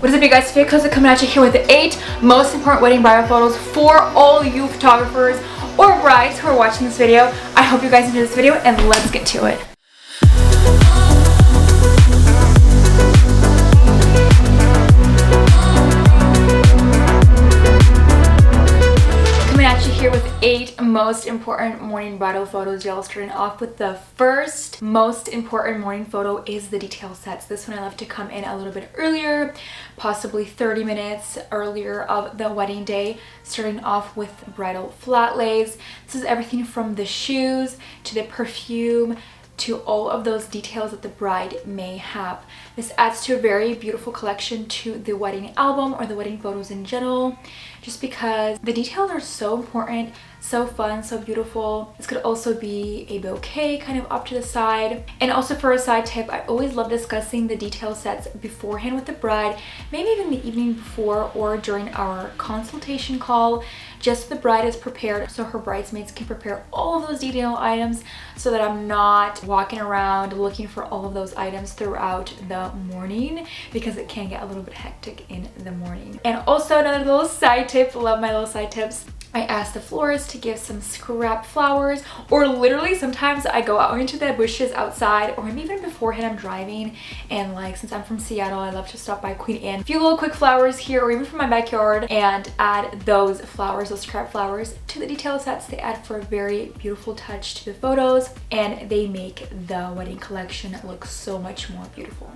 What is up, you guys? Today I'm coming at you here with the 8 most important wedding bridal photos for all you photographers or brides who are watching this video. I hope you guys enjoy this video and let's get to it. Coming at you here with 8 most important morning bridal photos, y'all. Starting off with the first most important morning photo is the detail sets. This one I love to come in a little bit earlier, possibly 30 minutes earlier of the wedding day. Starting off with bridal flat lays. This is everything from the shoes to the perfume to all of those details that the bride may have. This adds to a very beautiful collection to the wedding album or the wedding photos in general, just because the details are so important, so fun, so beautiful. This could also be a bouquet kind of up to the side. And also, for a side tip, I always love discussing the detail sets beforehand with the bride, maybe even the evening before or during our consultation call, just so the bride is prepared, so her bridesmaids can prepare all of those detail items, so that I'm not walking around looking for all of those items throughout the morning, because it can get a little bit hectic in the morning. And also, another little side tip, love my little side tips, I asked the florist to give some scrap flowers, or literally sometimes I go out into the bushes outside, or maybe even beforehand I'm driving, and like, since I'm from Seattle, I love to stop by Queen Anne, a few little quick flowers here or even from my backyard, and add those flowers, those scrap flowers, to the detail sets. They add for a very beautiful touch to the photos, and they make the wedding collection look so much more beautiful.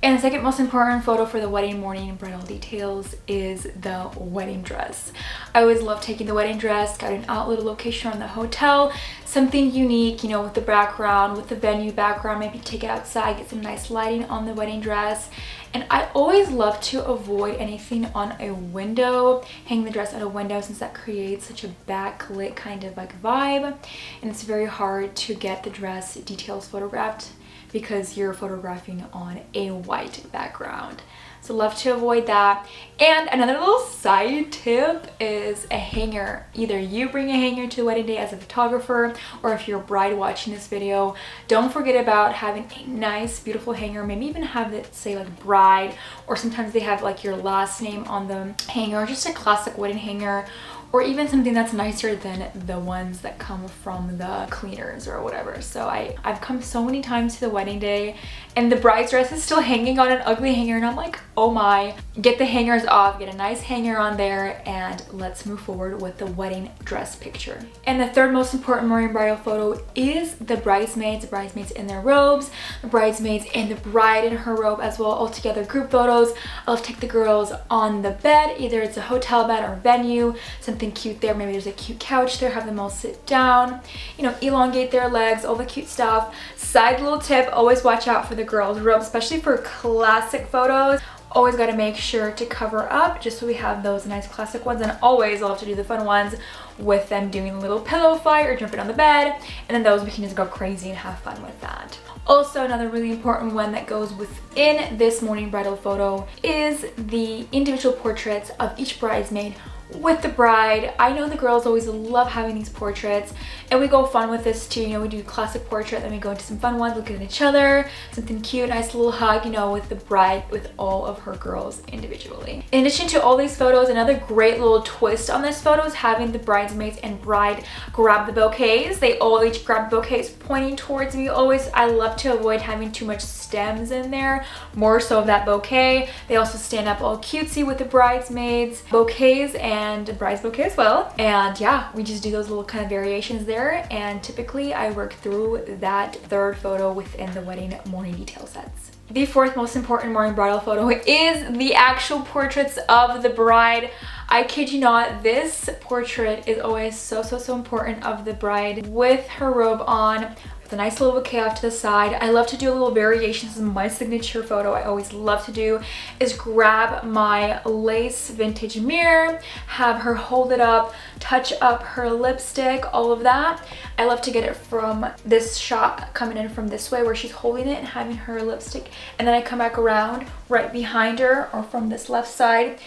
And the second most important photo for the wedding morning bridal details is the wedding dress. I always love taking the wedding dress, got an outlet location around the hotel, something unique, you know, with the background, with the venue background, maybe take it outside, get some nice lighting on the wedding dress. And I always love to avoid anything on a window, hang the dress at a window, since that creates such a backlit kind of like vibe. And it's very hard to get the dress details photographed because you're photographing on a white background. So love to avoid that. And another little side tip is a hanger. Either you bring a hanger to the wedding day as a photographer, or if you're a bride watching this video, don't forget about having a nice, beautiful hanger. Maybe even have it say like bride, or sometimes they have like your last name on the hanger, or just a classic wedding hanger, or even something that's nicer than the ones that come from the cleaners or whatever. So I've come so many times to the wedding day and the bride's dress is still hanging on an ugly hanger, and I'm like, oh my, get the hangers off, get a nice hanger on there, and let's move forward with the wedding dress picture. And the third most important morning bridal photo is the bridesmaids in their robes, the bridesmaids and the bride in her robe as well, all together group photos. I'll take the girls on the bed, either it's a hotel bed or venue, something cute there, maybe there's a cute couch there, have them all sit down, you know, elongate their legs, all the cute stuff. Side little tip, always watch out for the girls' robe, especially for classic photos. Always got to make sure to cover up, just so we have those nice classic ones. And always love to do the fun ones with them doing a little pillow fight or jumping on the bed, and then those we can just go crazy and have fun with that. Also, another really important one that goes within this morning bridal photo is the individual portraits of each bridesmaid with the bride. I know the girls always love having these portraits, and we go fun with this too. You know, we do classic portrait, then we go into some fun ones, look at each other, something cute, nice little hug, you know, with the bride, with all of her girls individually. In addition to all these photos, another great little twist on this photo is having the bridesmaids and bride grab the bouquets. They all each grab bouquets pointing towards me. Always, I love to avoid having too much stems in there, more so of that bouquet. They also stand up all cutesy with the bridesmaids bouquets and bride's bouquet as well. And yeah, we just do those little kind of variations there, and typically I work through that third photo within the wedding morning detail sets. The fourth most important morning bridal photo is the actual portraits of the bride. I kid you not, this portrait is always so important of the bride with her robe on, with a nice little bouquet off to the side. I love to do a little variation. This is my signature photo I always love to do, is grab my lace vintage mirror, have her hold it up, touch up her lipstick, all of that. I love to get it from this shot, coming in from this way where she's holding it and having her lipstick, and then I come back around right behind her, or from this left side,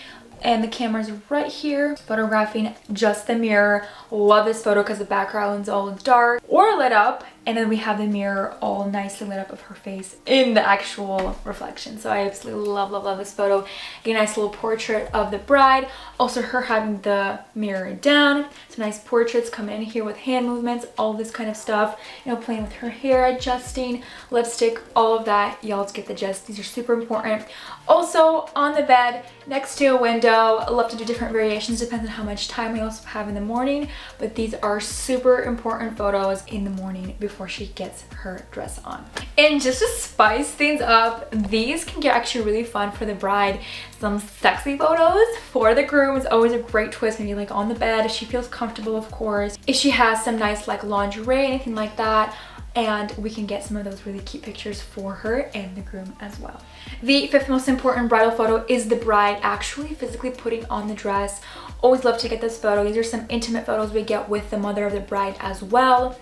and the camera's right here, photographing just the mirror. Love this photo because the background's all dark or lit up, And then we have the mirror all nicely lit up of her face in the actual reflection. So I absolutely love, love, love this photo. Get a nice little portrait of the bride. Also her having the mirror down. Some nice portraits coming in here with hand movements, all this kind of stuff. You know, playing with her hair, adjusting, lipstick, all of that. Y'all get the gist. These are super important. Also on the bed, next to a window. I love to do different variations, depends on how much time we also have in the morning. But these are super important photos in the morning before she gets her dress on. And just to spice things up, these can get actually really fun for the bride. Some sexy photos for the groom is always a great twist, maybe like on the bed if she feels comfortable, of course. If she has some nice like lingerie, anything like that. And we can get some of those really cute pictures for her and the groom as well. The fifth most important bridal photo is the bride actually physically putting on the dress. Always love to get this photo. These are some intimate photos we get with the mother of the bride as well.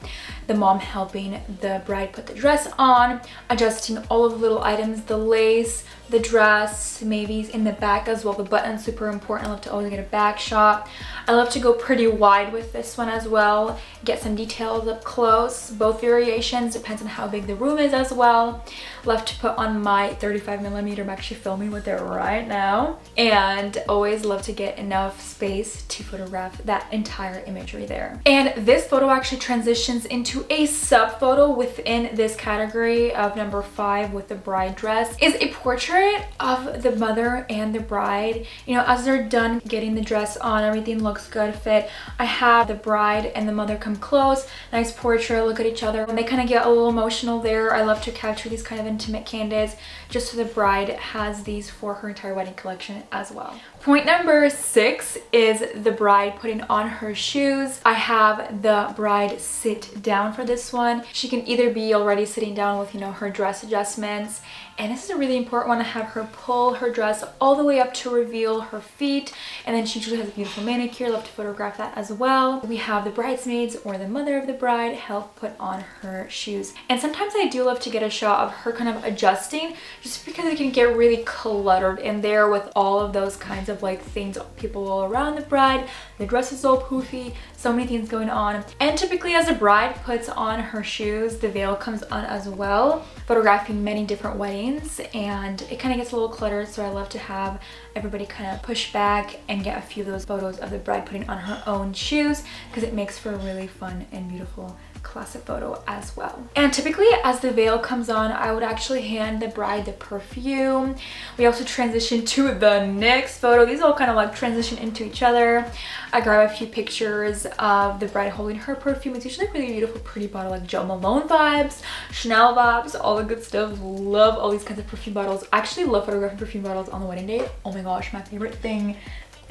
The mom helping the bride put the dress on, adjusting all of the little items, the lace, the dress, maybe in the back as well. The button's super important. I love to always get a back shot. I love to go pretty wide with this one as well. Get some details up close. Both variations, depends on how big the room is as well. Love to put on my 35mm. I'm actually filming with it right now. And always love to get enough space to photograph that entire imagery there. And this photo actually transitions into a sub photo within this category of number 5 with the bride dress. Is a portrait of the mother and the bride. You know, as they're done getting the dress on, everything looks good, fit. I have the bride and the mother come close, nice portrait, look at each other. When they kind of get a little emotional there, I love to capture these kind of intimate candids just so the bride has these for her entire wedding collection as well. Point number 6 is the bride putting on her shoes. I have the bride sit down for this one. She can either be already sitting down with, you know, her dress adjustments, and this is a really important one. I have her pull her dress all the way up to reveal her feet, and then she usually has a beautiful manicure. Love to photograph that as well. We have the bridesmaids or the mother of the bride help put on her shoes, and sometimes I do love to get a shot of her kind of adjusting, just because it can get really cluttered in there with all of those kinds of like things, people all around the bride. The dress is all poofy, so many things going on. And typically as a bride puts on her shoes, the veil comes on as well. Photographing many different weddings, and it kind of gets a little cluttered, so I love to have everybody kind of push back and get a few of those photos of the bride putting on her own shoes, because it makes for a really fun and beautiful classic photo as well. And typically as the veil comes on, I would actually hand the bride the perfume. We also transition to the next photo. These all kind of like transition into each other. I grab a few pictures of the bride holding her perfume. It's usually a really beautiful, pretty bottle, like Jo Malone vibes, Chanel vibes, all the good stuff. Love all these kinds of perfume bottles. I actually love photographing perfume bottles on the wedding day. Oh my gosh, my favorite thing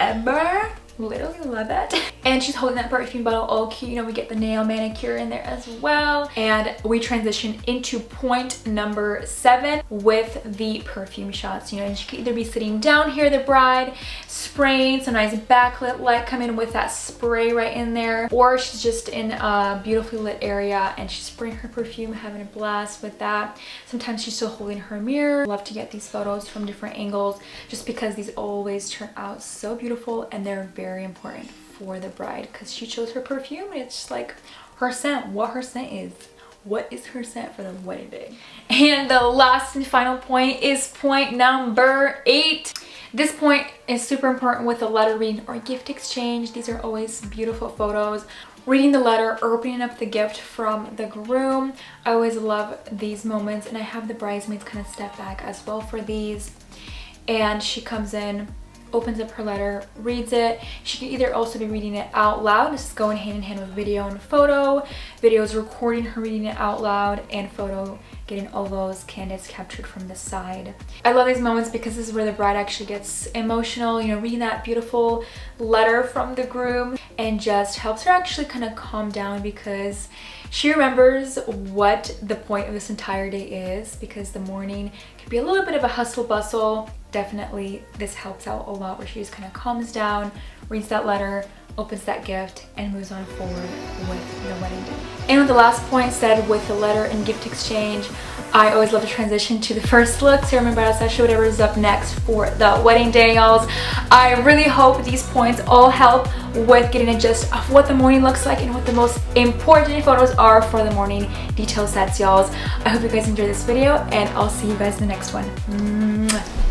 ever. Literally love it. And she's holding that perfume bottle all cute. You know, we get the nail manicure in there as well. And we transition into point number 7 with the perfume shots. You know, and she could either be sitting down here, the bride, spraying some nice backlit light, come in with that spray right in there, or she's just in a beautifully lit area and she's spraying her perfume, having a blast with that. Sometimes she's still holding her mirror. Love to get these photos from different angles, just because these always turn out so beautiful, and they're very important for the bride because she chose her perfume, and it's just like her scent, what her scent is. What is her scent for the wedding day? And the last and final point is point number 8. This point is super important with a letter reading or gift exchange. These are always beautiful photos. Reading the letter or opening up the gift from the groom. I always love these moments, and I have the bridesmaids kind of step back as well for these. And she comes in, opens up her letter, reads it. She can either also be reading it out loud. This is going hand in hand with video and photo. Video is recording her reading it out loud, and photo getting all those candids captured from the side. I love these moments because this is where the bride actually gets emotional, you know, reading that beautiful letter from the groom, and just helps her actually kind of calm down, because she remembers what the point of this entire day is, because the morning can be a little bit of a hustle bustle. Definitely this helps out a lot, where she just kind of calms down, reads that letter, opens that gift, and moves on forward with the wedding day. And with the last point said with the letter and gift exchange, I always love to transition to the first look, so my bridal session, whatever is up next for the wedding day, y'all. I really hope these points all help with getting a gist of what the morning looks like and what the most important photos are for the morning detail sets, y'all. I hope you guys enjoyed this video, and I'll see you guys in the next one. Mwah.